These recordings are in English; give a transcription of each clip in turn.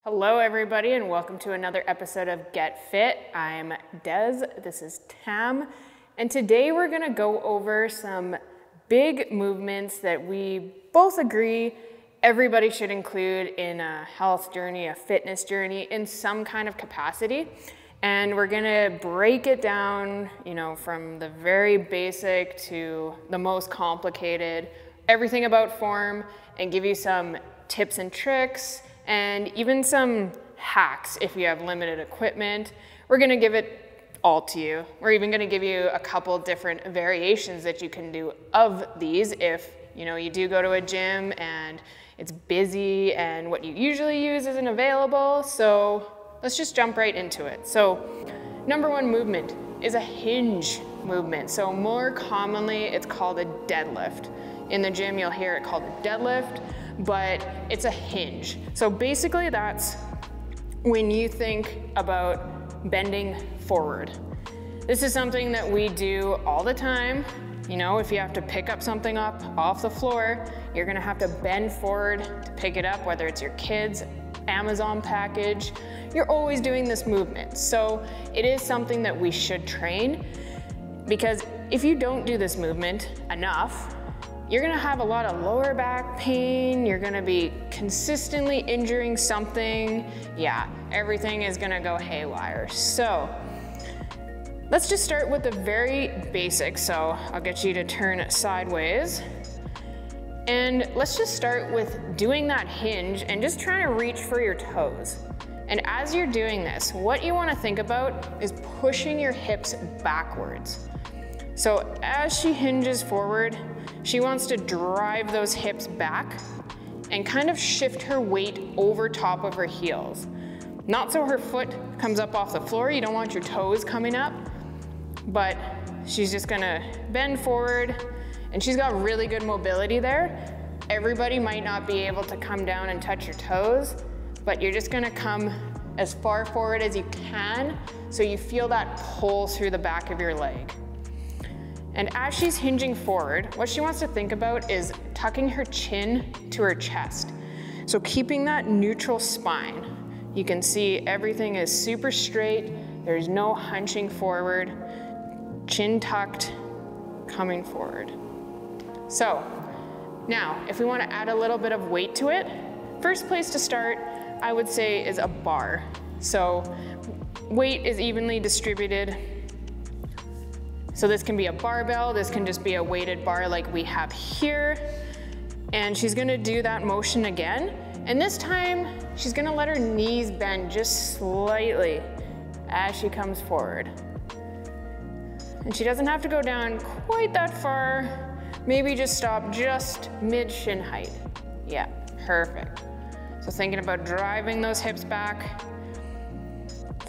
Hello everybody and welcome to another episode of Get Fit. I'm Des, this is Tam, and today we're gonna go over some big movements that we both agree everybody should include in a health journey, a fitness journey in some kind of capacity. And we're gonna break it down, from the very basic to the most complicated, everything about form, and give you some tips and tricks and even some hacks if you have limited equipment. We're gonna give it all to you. We're even gonna give you a couple different variations that you can do of these if you do go to a gym and it's busy and what you usually use isn't available. So let's just jump right into it. So number one movement is a hinge movement. So more commonly it's called a deadlift. In the gym you'll hear it called a deadlift, but it's a hinge. So basically that's when you think about bending forward. This is something that we do all the time. If you have to pick up something up off the floor, you're gonna have to bend forward to pick it up, whether it's your kids' Amazon package. You're always doing this movement. So it is something that we should train, because if you don't do this movement enough, you're gonna have a lot of lower back pain, you're gonna be consistently injuring something. Yeah, everything is gonna go haywire. So let's just start with the very basics. So I'll get you to turn sideways. And let's just start with doing that hinge and just trying to reach for your toes. And as you're doing this, what you wanna think about is pushing your hips backwards. So as she hinges forward, she wants to drive those hips back and kind of shift her weight over top of her heels. Not so her foot comes up off the floor, you don't want your toes coming up, but she's just gonna bend forward, and she's got really good mobility there. Everybody might not be able to come down and touch your toes, but you're just gonna come as far forward as you can so you feel that pull through the back of your leg. And as she's hinging forward, what she wants to think about is tucking her chin to her chest. So keeping that neutral spine. You can see everything is super straight. There's no hunching forward. Chin tucked, coming forward. So now, if we want to add a little bit of weight to it, first place to start, I would say, is a bar. So weight is evenly distributed. So this can be a barbell, this can just be a weighted bar like we have here. And she's gonna do that motion again. And this time, she's gonna let her knees bend just slightly as she comes forward. And she doesn't have to go down quite that far. Maybe just stop just mid shin height. Yeah, perfect. So thinking about driving those hips back,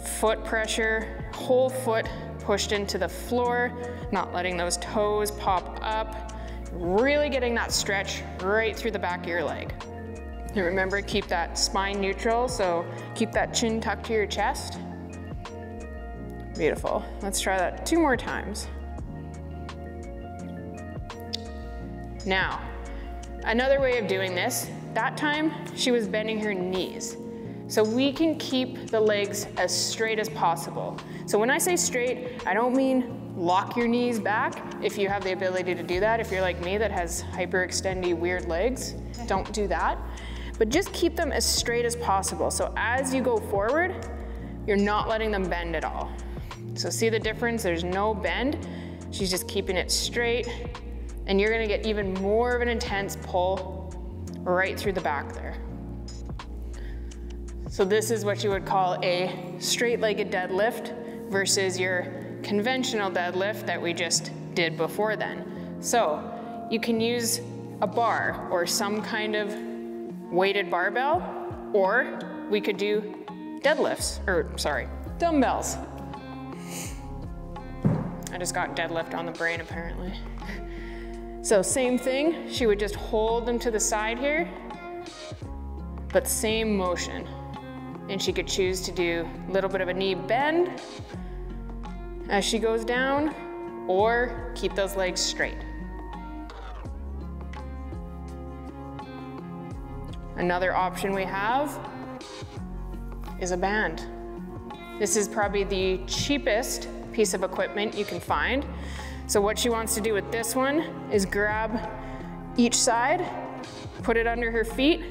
foot pressure, whole foot pushed into the floor, not letting those toes pop up, really getting that stretch right through the back of your leg. And remember, keep that spine neutral, so keep that chin tucked to your chest. Beautiful. Let's try that 2 more times. Now, another way of doing this, that time she was bending her knees. So we can keep the legs as straight as possible. So when I say straight, I don't mean lock your knees back if you have the ability to do that. If you're like me that has hyperextendy weird legs, don't do that. But just keep them as straight as possible. So as you go forward, you're not letting them bend at all. So see the difference? There's no bend. She's just keeping it straight. And you're gonna get even more of an intense pull right through the back there. So this is what you would call a straight-legged deadlift versus your conventional deadlift that we just did before then. So you can use a bar or some kind of weighted barbell, or we could do dumbbells. I just got deadlift on the brain apparently. So same thing, she would just hold them to the side here, but same motion. And she could choose to do a little bit of a knee bend as she goes down, or keep those legs straight. Another option we have is a band. This is probably the cheapest piece of equipment you can find. So what she wants to do with this one is grab each side, put it under her feet,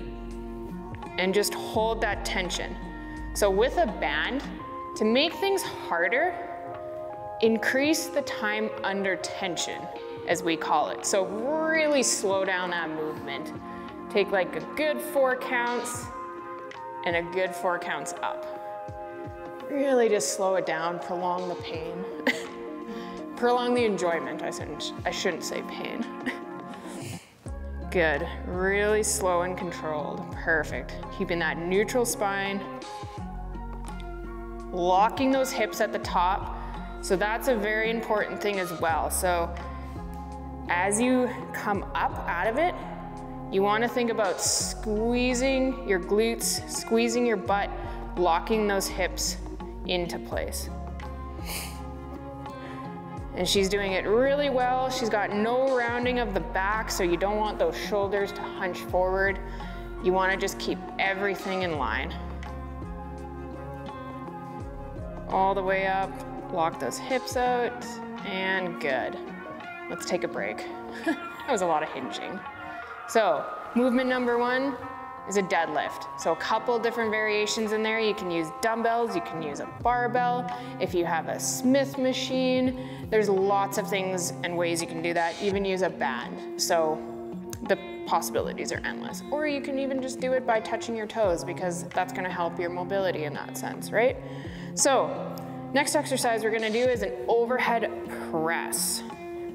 and just hold that tension. So with a band, to make things harder, increase the time under tension, as we call it. So really slow down that movement. Take like a good 4 counts and a good 4 counts up. Really just slow it down, prolong the pain. Prolong the enjoyment, I shouldn't say pain. Good, really slow and controlled, perfect. Keeping that neutral spine. Locking those hips at the top. So that's a very important thing as well. So as you come up out of it, you want to think about squeezing your glutes, squeezing your butt, locking those hips into place. And she's doing it really well. She's got no rounding of the back, so you don't want those shoulders to hunch forward. You want to just keep everything in line. All the way up, lock those hips out, and good. Let's take a break. That was a lot of hinging. So, movement number 1 is a deadlift. So a couple different variations in there. You can use dumbbells, you can use a barbell. If you have a Smith machine, there's lots of things and ways you can do that. Even use a band. So the possibilities are endless. Or you can even just do it by touching your toes, because that's gonna help your mobility in that sense, right? So next exercise we're gonna do is an overhead press.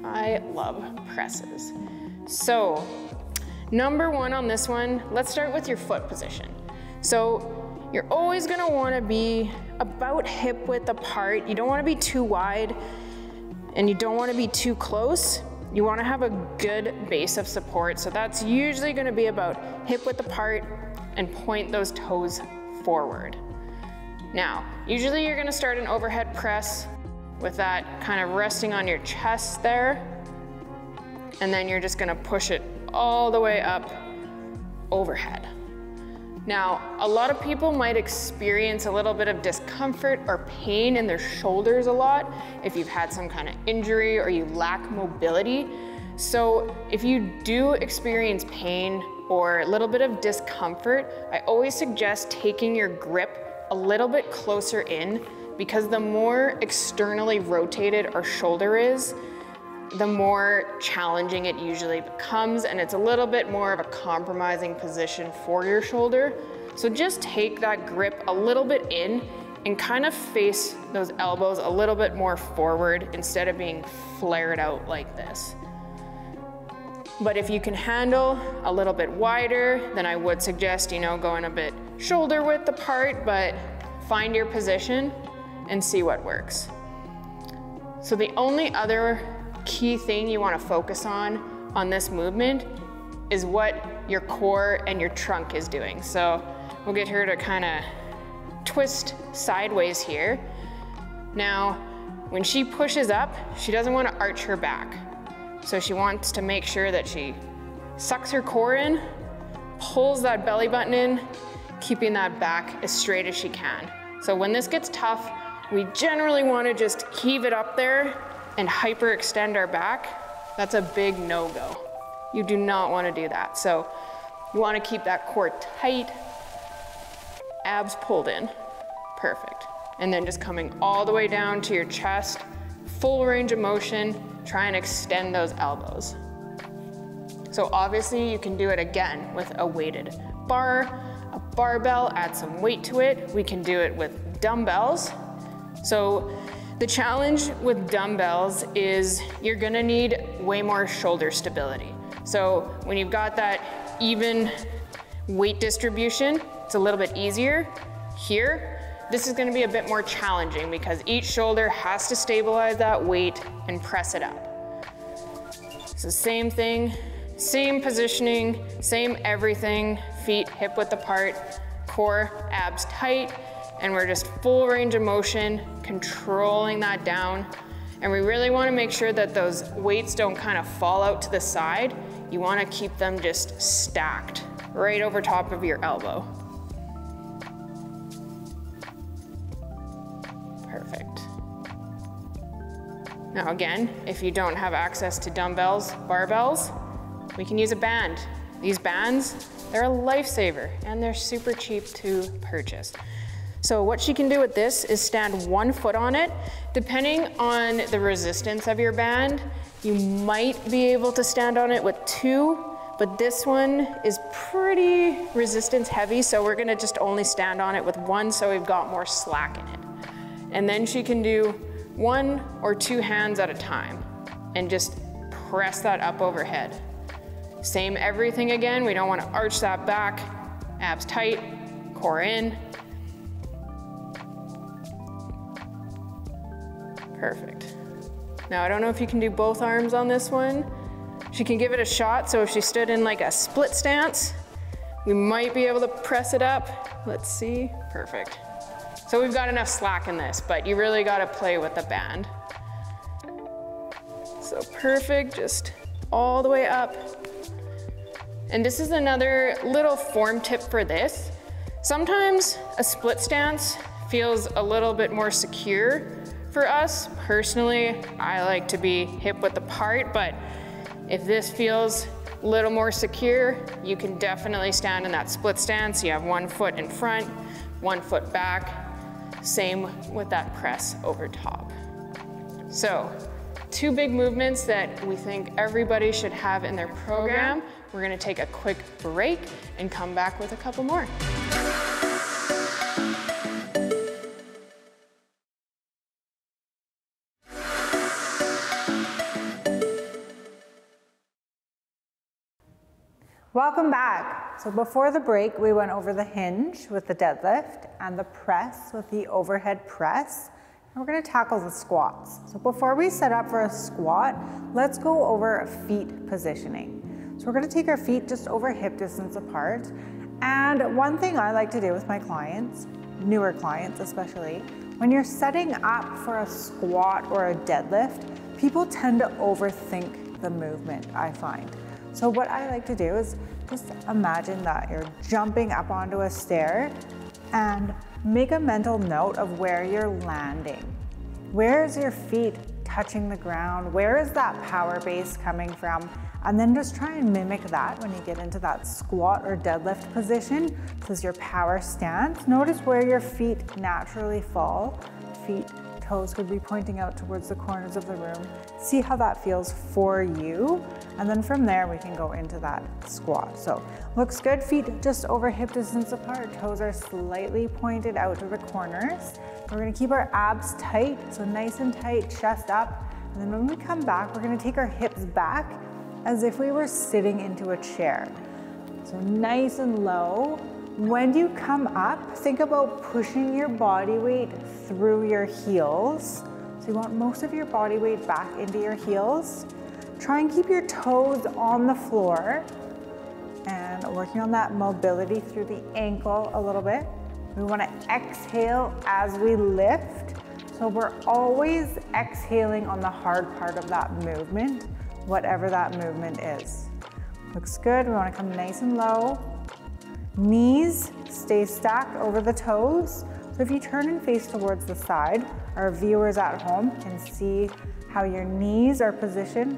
I love presses. So number 1 on this one, let's start with your foot position. So you're always gonna wanna be about hip width apart. You don't wanna be too wide and you don't wanna be too close. You wanna have a good base of support. So that's usually gonna be about hip width apart and point those toes forward. Now, usually you're gonna start an overhead press with that kind of resting on your chest there. And then you're just gonna push it all the way up overhead. Now, a lot of people might experience a little bit of discomfort or pain in their shoulders a lot if you've had some kind of injury or you lack mobility. So if you do experience pain or a little bit of discomfort, I always suggest taking your grip a little bit closer in, because the more externally rotated our shoulder is, the more challenging it usually becomes, and it's a little bit more of a compromising position for your shoulder. So just take that grip a little bit in and kind of face those elbows a little bit more forward instead of being flared out like this. But if you can handle a little bit wider, then I would suggest, going a bit shoulder width apart, but find your position and see what works. So the only other key thing you want to focus on this movement is what your core and your trunk is doing. So we'll get her to kind of twist sideways here. Now, when she pushes up, she doesn't want to arch her back. So she wants to make sure that she sucks her core in, pulls that belly button in, keeping that back as straight as she can. So when this gets tough, we generally want to just heave it up there and hyperextend our back. That's a big no-go. You do not want to do that. So you want to keep that core tight, abs pulled in. Perfect. And then just coming all the way down to your chest, full range of motion, try and extend those elbows. So obviously you can do it again with a weighted bar, a barbell, add some weight to it. We can do it with dumbbells. So the challenge with dumbbells is you're gonna need way more shoulder stability. So when you've got that even weight distribution, it's a little bit easier. Here, this is gonna be a bit more challenging because each shoulder has to stabilize that weight and press it up. So same thing, same positioning, same everything, feet hip width apart, core, abs tight, and we're just full range of motion, controlling that down. And we really wanna make sure that those weights don't kind of fall out to the side. You wanna keep them just stacked right over top of your elbow. Perfect. Now again, if you don't have access to dumbbells, barbells, we can use a band. These bands, they're a lifesaver and they're super cheap to purchase. So what she can do with this is stand 1 foot on it. Depending on the resistance of your band, you might be able to stand on it with 2, but this one is pretty resistance heavy, so we're gonna just only stand on it with 1 so we've got more slack in it. And then she can do 1 or 2 hands at a time and just press that up overhead. Same everything again, we don't wanna arch that back, abs tight, core in. Perfect. Now I don't know if you can do both arms on this one. She can give it a shot, so if she stood in like a split stance, we might be able to press it up. Let's see, perfect. So we've got enough slack in this, but you really gotta play with the band. So perfect, just all the way up. And this is another little form tip for this. Sometimes a split stance feels a little bit more secure for us. Personally, I like to be hip width apart, but if this feels a little more secure, you can definitely stand in that split stance. You have 1 foot in front, 1 foot back. Same with that press over top. So, 2 big movements that we think everybody should have in their program. We're gonna take a quick break and come back with a couple more. Welcome back. So before the break, we went over the hinge with the deadlift and the press with the overhead press. And we're gonna tackle the squats. So before we set up for a squat, let's go over feet positioning. So we're gonna take our feet just over hip distance apart. And one thing I like to do with my clients, newer clients especially, when you're setting up for a squat or a deadlift, people tend to overthink the movement, I find. So what I like to do is just imagine that you're jumping up onto a stair and make a mental note of where you're landing. Where is your feet touching the ground? Where is that power base coming from? And then just try and mimic that when you get into that squat or deadlift position. This is your power stance. Notice where your feet naturally fall. Toes could be pointing out towards the corners of the room. See how that feels for you. And then from there, we can go into that squat. So looks good, feet just over hip distance apart. Toes are slightly pointed out to the corners. We're gonna keep our abs tight, so nice and tight, chest up. And then when we come back, we're gonna take our hips back as if we were sitting into a chair. So nice and low. When you come up, think about pushing your body weight through your heels. So you want most of your body weight back into your heels. Try and keep your toes on the floor and working on that mobility through the ankle a little bit. We want to exhale as we lift. So we're always exhaling on the hard part of that movement, whatever that movement is. Looks good. We want to come nice and low. Knees stay stacked over the toes. So if you turn and face towards the side, our viewers at home can see how your knees are positioned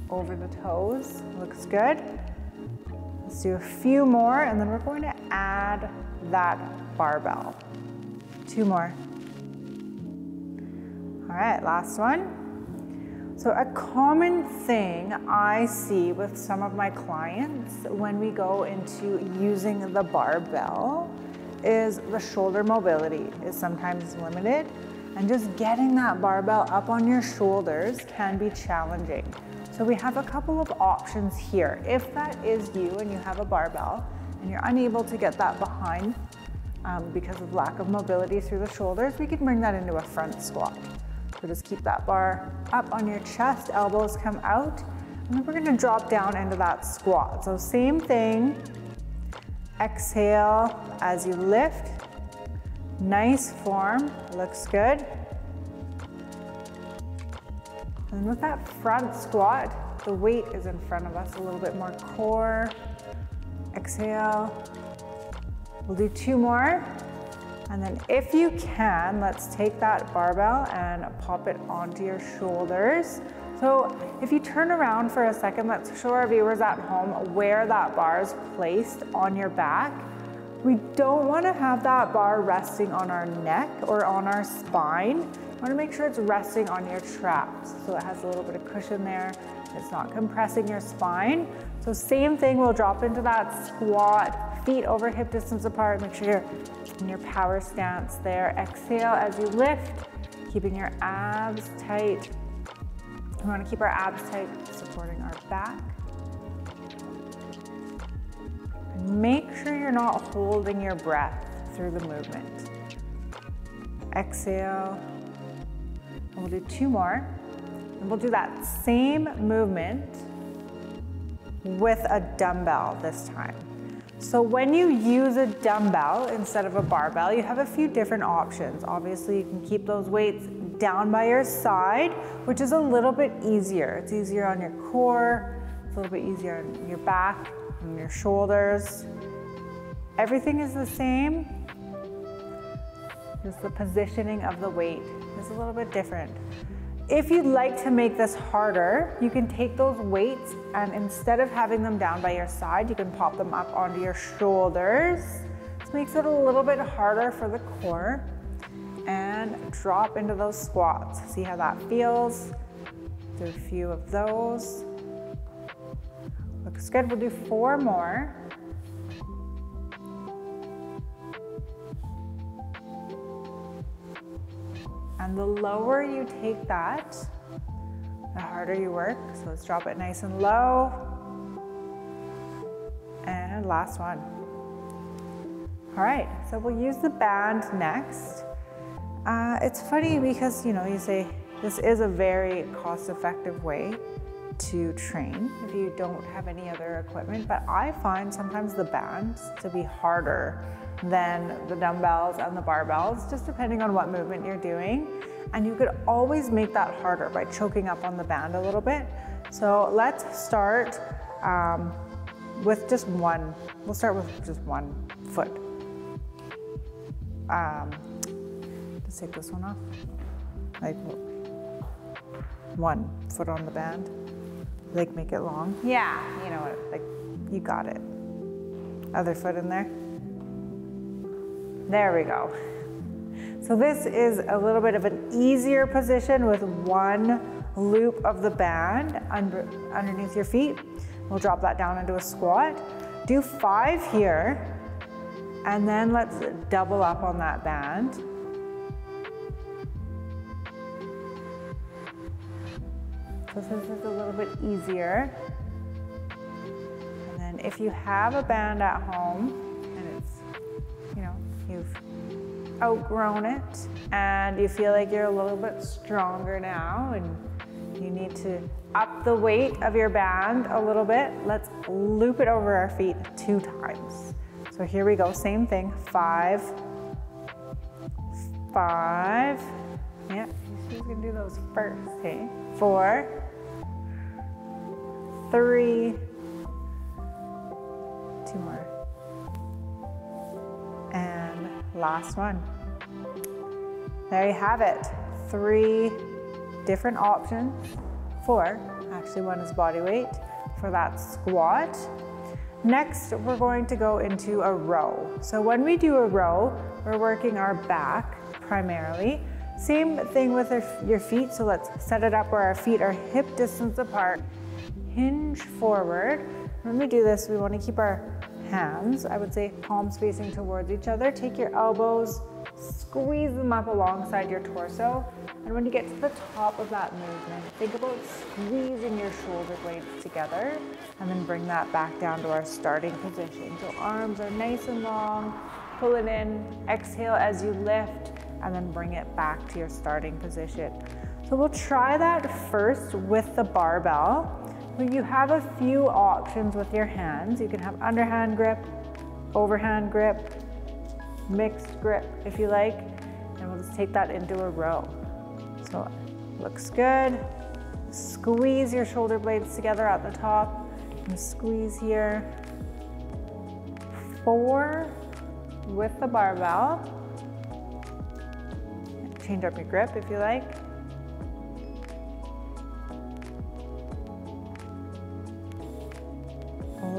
over the toes. Looks good. Let's do a few more and then we're going to add that barbell. 2 more. All right, last one. So a common thing I see with some of my clients when we go into using the barbell is the shoulder mobility is sometimes limited, and just getting that barbell up on your shoulders can be challenging. So we have a couple of options here. If that is you and you have a barbell and you're unable to get that behind because of lack of mobility through the shoulders, we can bring that into a front squat. So just keep that bar up on your chest, elbows come out, and then we're gonna drop down into that squat. So same thing, exhale as you lift. Nice form, looks good. And with that front squat, the weight is in front of us, a little bit more core. Exhale. We'll do 2 more. And then if you can, let's take that barbell and pop it onto your shoulders. So if you turn around for a second, let's show our viewers at home where that bar is placed on your back. We don't want to have that bar resting on our neck or on our spine. We want to make sure it's resting on your traps. So it has a little bit of cushion there. It's not compressing your spine. So same thing, we'll drop into that squat, feet over hip distance apart. Make sure you're in your power stance there. Exhale as you lift, keeping your abs tight. We want to keep our abs tight, supporting our back. And make sure you're not holding your breath through the movement. Exhale. And we'll do 2 more. And we'll do that same movement with a dumbbell this time. So when you use a dumbbell instead of a barbell, you have a few different options. Obviously, you can keep those weights down by your side, which is a little bit easier. It's easier on your core, it's a little bit easier on your back, on your shoulders. Everything is the same, just the positioning of the weight is a little bit different. If you'd like to make this harder, you can take those weights and instead of having them down by your side, you can pop them up onto your shoulders. This makes it a little bit harder for the core. And drop into those squats. See how that feels? Do a few of those. Looks good. We'll do 4 more. And the lower you take that, the harder you work. So let's drop it nice and low. And last one. All right, so we'll use the band next. It's funny because, you say this is a very cost-effective way to train if you don't have any other equipment, but I find sometimes the bands to be harder than the dumbbells and the barbells, just depending on what movement you're doing. And you could always make that harder by choking up on the band a little bit. So let's start with just one. We'll start with just 1 foot. Let's take this one off. Like 1 foot on the band. Like make it long. Yeah, you know what, like you got it. Other foot in there. There we go. So this is a little bit of an easier position with 1 loop of the band underneath your feet. We'll drop that down into a squat. Do 5 here. And then let's double up on that band. So this is a little bit easier. And then if you have a band at home and it's, you've outgrown it and you feel like you're a little bit stronger now and you need to up the weight of your band a little bit, let's loop it over our feet 2 times. So here we go, same thing, 5, 5, yeah, she's gonna do those first, okay, 4, 3, 2 more, and last one. There you have it, 3 different options, 4, actually 1 is body weight for that squat. Next, we're going to go into a row. So when we do a row, we're working our back primarily. Same thing with your feet, so let's set it up where our feet are hip distance apart. Hinge forward. When we do this, we want to keep our hands, I would say palms facing towards each other. Take your elbows, squeeze them up alongside your torso. And when you get to the top of that movement, think about squeezing your shoulder blades together and then bring that back down to our starting position. So arms are nice and long, pull it in, exhale as you lift, and then bring it back to your starting position. So we'll try that first with the barbell. You have a few options with your hands. You can have underhand grip, overhand grip, mixed grip if you like, and we'll just take that into a row. So looks good. Squeeze your shoulder blades together at the top and squeeze here. 4 with the barbell. change up your grip if you like.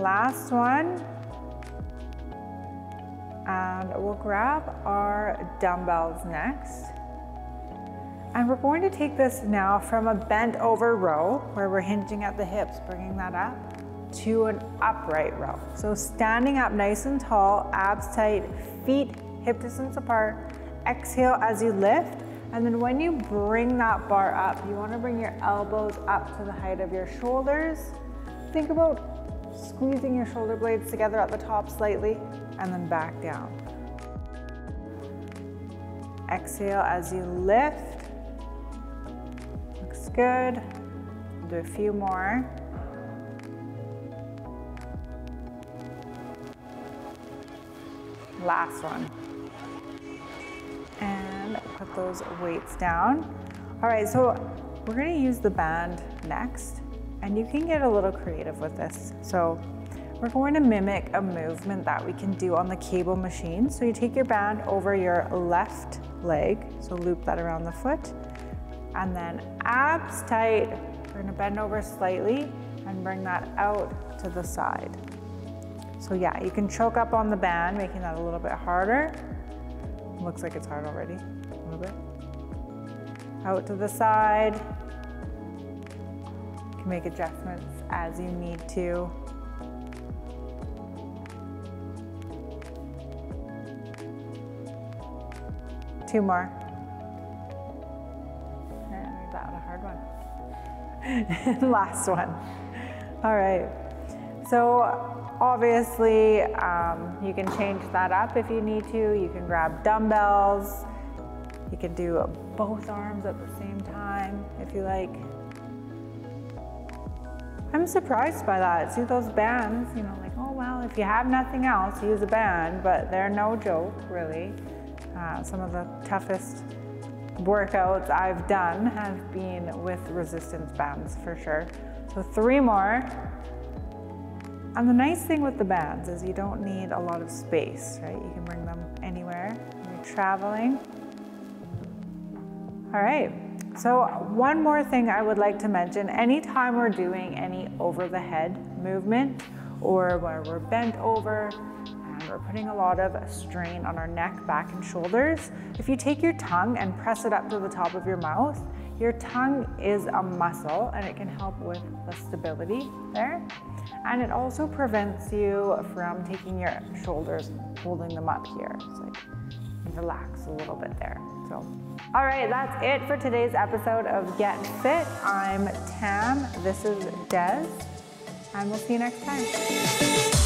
Last one. And we'll grab our dumbbells next. And we're going to take this now from a bent over row where we're hinging at the hips, bringing that up, to an upright row. So standing up nice and tall, abs tight, feet hip distance apart. Exhale as you lift. And then when you bring that bar up, you want to bring your elbows up to the height of your shoulders. Think about squeezing your shoulder blades together at the top slightly and then back down. Exhale as you lift. Looks good. We'll do a few more. Last one. And put those weights down. All right, so we're gonna use the band next, and you can get a little creative with this. So we're going to mimic a movement that we can do on the cable machine. So you take your band over your left leg, so loop that around the foot, and then abs tight. We're gonna bend over slightly and bring that out to the side. So yeah, you can choke up on the band, making that a little bit harder. Looks like it's hard already, a little bit. Out to the side. You can make adjustments as you need to. Two more. And that was a hard one. Last one. All right. So obviously, you can change that up if you need to. You can grab dumbbells. You can do both arms at the same time if you like. I'm surprised by that. See those bands, you know, like, oh well, if you have nothing else, use a band, but they're no joke, really. Some of the toughest workouts I've done have been with resistance bands for sure. So 3 more. And the nice thing with the bands is you don't need a lot of space, right? You can bring them anywhere when you're traveling. All right, so one more thing I would like to mention, anytime we're doing any over the head movement or where we're bent over and we're putting a lot of strain on our neck, back, and shoulders, if you take your tongue and press it up to the top of your mouth, your tongue is a muscle and it can help with the stability there. And it also prevents you from taking your shoulders, holding them up here. So like, relax a little bit there. So, all right, that's it for today's episode of Get Fit. I'm Tam, this is Des, and we'll see you next time.